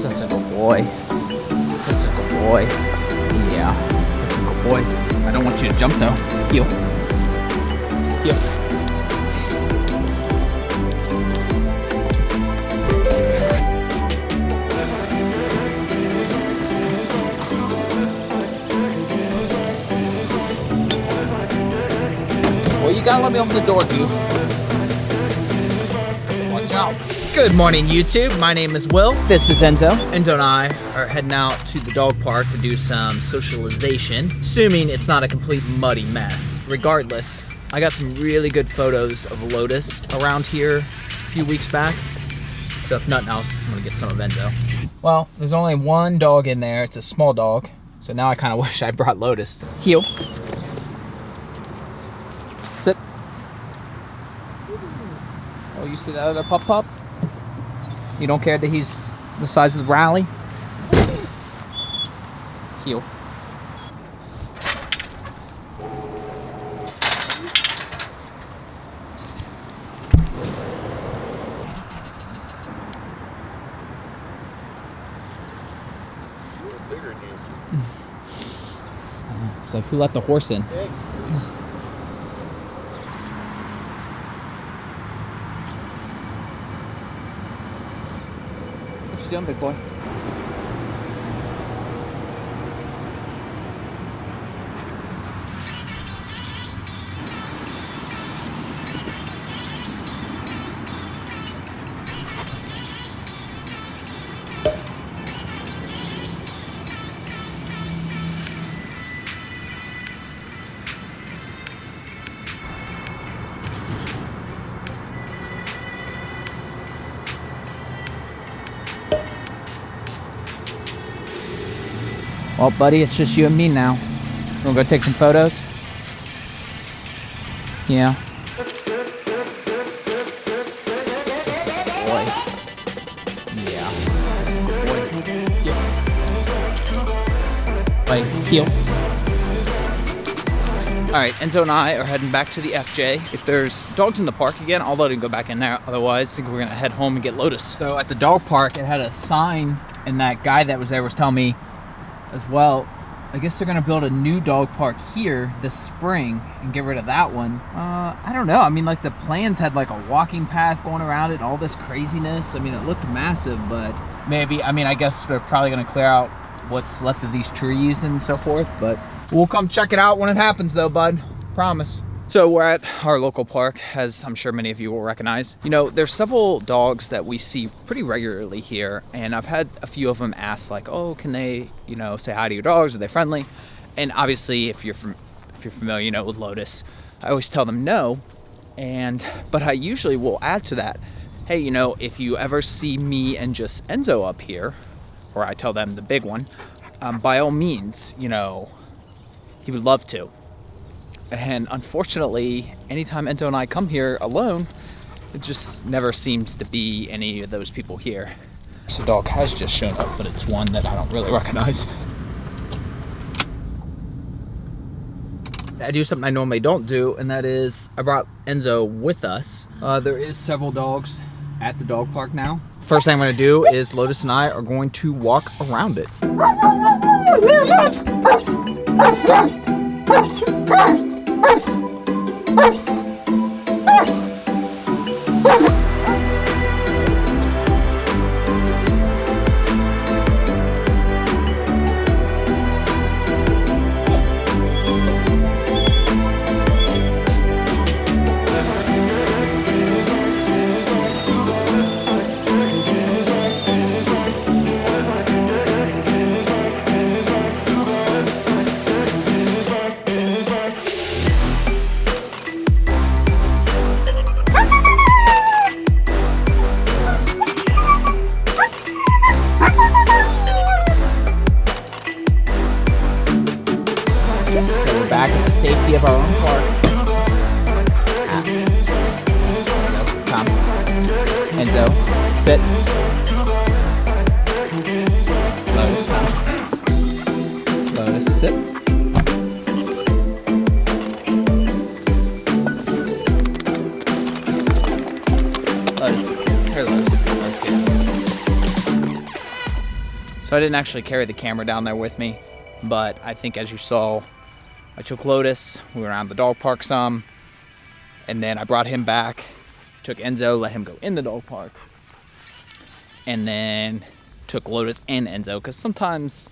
That's a good boy. That's a good boy. Yeah, that's a good boy. I don't want you to jump though. Heel. Heel. Well, you gotta let me open the door, dude. Watch out. Good morning, YouTube. My name is Will. This is Enzo. Enzo and I are heading out to the dog park to do some socialization, assuming it's not a complete muddy mess. Regardless, I got some really good photos of Lotus around here a few weeks back. So if nothing else, I'm gonna get some of Enzo. Well, there's only one dog in there. It's a small dog. So now I kind of wish I brought Lotus. Heel. Sit. Oh, you see that other pup? You don't care that he's the size of the rally? Heel. Bigger than you. It's like, who let the horse in? What you doing, big boy? Well, buddy, it's just you and me now. We'll go take some photos. Yeah. Boy. Yeah. Boy. Like, heel. Alright, Enzo and I are heading back to the FJ. If there's dogs in the park again, I'll let him go back in there. Otherwise, I think we're gonna head home and get Lotus. So at the dog park, it had a sign, and that guy that was there was telling me as well, I guess they're gonna build a new dog park here this spring and get rid of that one. I don't know. I mean, like, the plans had like a walking path going around it, all this craziness. I mean, it looked massive, but maybe, I mean, I guess they're probably gonna clear out what's left of these trees and so forth, but we'll come check it out when it happens though, bud. Promise. So we're at our local park, as I'm sure many of you will recognize. You know, there's several dogs that we see pretty regularly here, and I've had a few of them ask like, oh, can they, you know, say hi to your dogs? Are they friendly? And obviously, if you're familiar, you know, with Lotus, I always tell them no. But I usually will add to that, hey, you know, if you ever see me and just Enzo up here, or I tell them the big one, by all means, you know, he would love to. And unfortunately, anytime Enzo and I come here alone, it just never seems to be any of those people here. So a dog has just shown up, but it's one that I don't really recognize. I do something I normally don't do, and that is I brought Enzo with us. There is several dogs at the dog park now. First thing I'm gonna do is Lotus and I are going to walk around it. Back at the safety of our own park. Come. Enzo, sit. Lotus, come. Lotus, sit. Lotus, here, Lotus. Okay. So I didn't actually carry the camera down there with me, but I think as you saw, I took Lotus, we went around the dog park some, and then I brought him back, took Enzo, let him go in the dog park, and then took Lotus and Enzo, because sometimes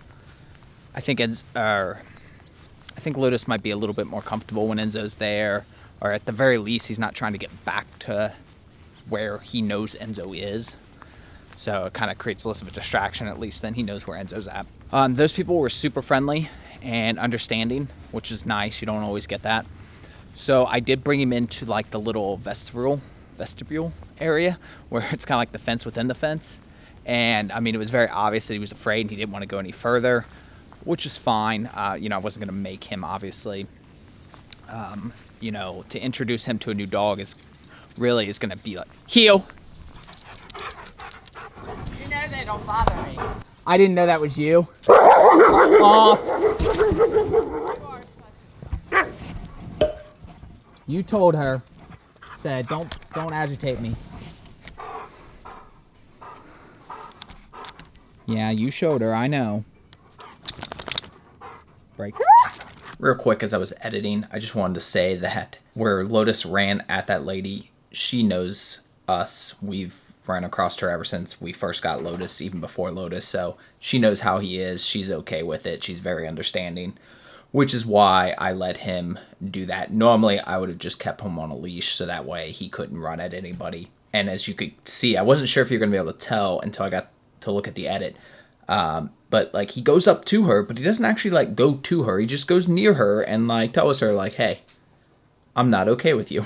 I think Lotus might be a little bit more comfortable when Enzo's there, or at the very least, he's not trying to get back to where he knows Enzo is. So it kind of creates less of a distraction, at least then he knows where Enzo's at. Those people were super friendly and understanding, which is nice. You don't always get that. So I did bring him into like the little vestibule area where it's kind of like the fence within the fence. And I mean, it was very obvious that he was afraid and he didn't want to go any further, which is fine. You know, I wasn't going to make him, obviously. You know, to introduce him to a new dog is going to be like, heel. You know they don't bother me. I didn't know that was you. Off. You told her, said, don't agitate me. Yeah, you showed her, I know. Break. Real quick, as I was editing, I just wanted to say that where Lotus ran at that lady, she knows us. We've run across her ever since we first got Lotus, even before Lotus, so she knows how he is. She's okay with it. She's very understanding, which is why I let him do that. Normally, I would have just kept him on a leash, so that way he couldn't run at anybody. And as you could see, I wasn't sure if you're going to be able to tell until I got to look at the edit. But like, he goes up to her, but he doesn't actually like go to her. He just goes near her and like tells her like, hey, I'm not okay with you.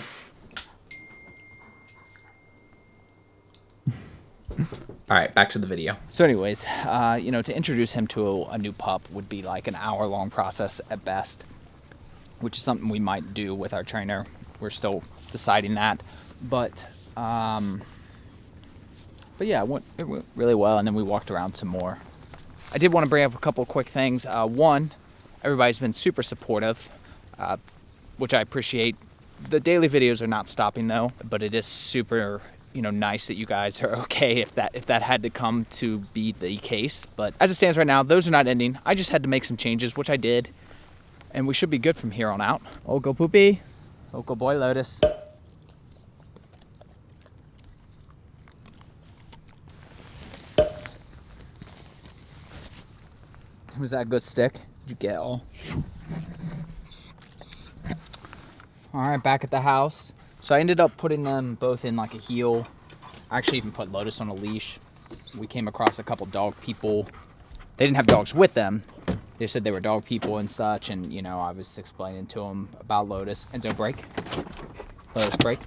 All right, back to the video. So anyways, you know, to introduce him to a new pup would be like an hour-long process at best, which is something we might do with our trainer. We're still deciding that, but yeah, it went really well, and then we walked around some more. I did want to bring up a couple of quick things. One, everybody's been super supportive, which I appreciate. The daily videos are not stopping though, but it is super, you know, nice that you guys are okay if that had to come to be the case. But as it stands right now, those are not ending. I just had to make some changes, which I did, and we should be good from here on out. Oh, go Poopy. Oh, go boy, Lotus. Was that a good stick? Did you get all? All right, back at the house. So I ended up putting them both in like a heel. I actually even put Lotus on a leash. We came across a couple dog people. They didn't have dogs with them. They said they were dog people and such, and you know, I was explaining to them about Lotus. Enzo, break. Lotus, break.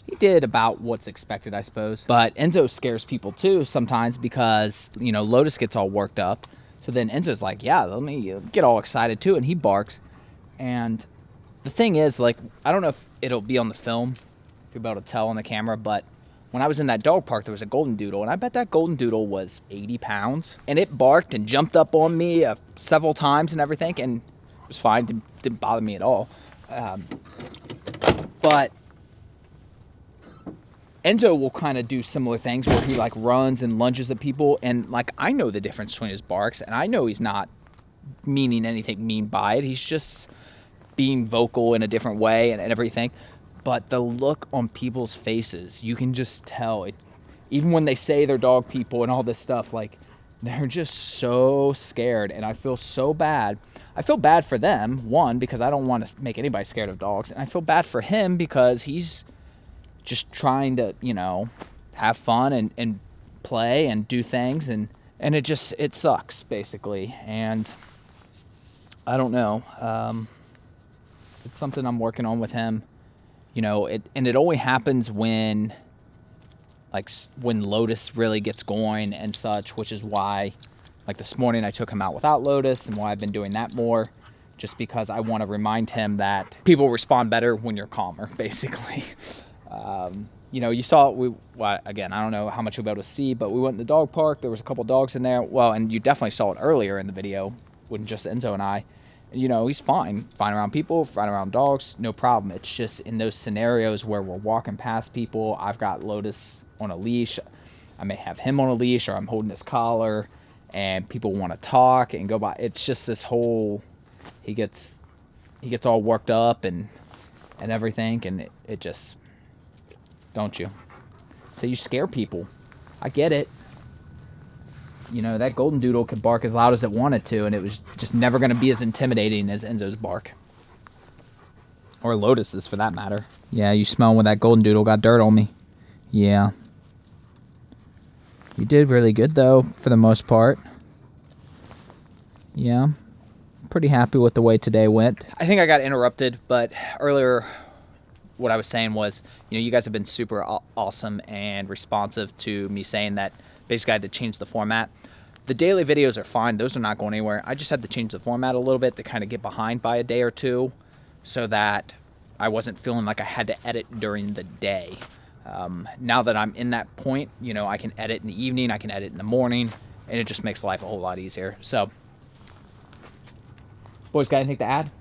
He did about what's expected, I suppose. But Enzo scares people too sometimes because, you know, Lotus gets all worked up. So then Enzo's like, yeah, let me get all excited too, and he barks. And the thing is, like, I don't know if it'll be on the film, if you'll be able to tell on the camera, but when I was in that dog park, there was a golden doodle, and I bet that golden doodle was 80 pounds. And it barked and jumped up on me several times and everything, and it was fine, didn't bother me at all. But Enzo will kind of do similar things where he like runs and lunges at people, and like I know the difference between his barks, and I know he's not meaning anything mean by it. He's just being vocal in a different way and everything. But the look on people's faces, you can just tell it. Even when they say they're dog people and all this stuff, like they're just so scared, and I feel so bad. I feel bad for them, one, because I don't want to make anybody scared of dogs, and I feel bad for him because he's just trying to, you know, have fun and play and do things, and it sucks basically. And I don't know, it's something I'm working on with him, you know. It only happens when Lotus really gets going and such, which is why like this morning I took him out without Lotus, and why I've been doing that more, just because I want to remind him that people respond better when you're calmer, basically. You know, you saw, again, I don't know how much you'll be able to see, but we went in the dog park. There was a couple dogs in there. Well, and you definitely saw it earlier in the video when just Enzo and I. And, you know, he's fine around people, fine around dogs, no problem. It's just in those scenarios where we're walking past people, I've got Lotus on a leash. I may have him on a leash, or I'm holding his collar, and people want to talk and go by. It's just this whole, he gets all worked up and everything, and it just, don't you? So you scare people. I get it. You know, that golden doodle could bark as loud as it wanted to, and it was just never going to be as intimidating as Enzo's bark. Or Lotus's, for that matter. Yeah, you smell when that golden doodle got dirt on me. Yeah. You did really good, though, for the most part. Yeah. Pretty happy with the way today went. I think I got interrupted, but earlier what I was saying was, you know, you guys have been super awesome and responsive to me saying that basically I had to change the format. The daily videos are fine. Those are not going anywhere. I just had to change the format a little bit to kind of get behind by a day or two so that I wasn't feeling like I had to edit during the day. Now that I'm in that point, you know, I can edit in the evening, I can edit in the morning, and it just makes life a whole lot easier. So, boys, got anything to add?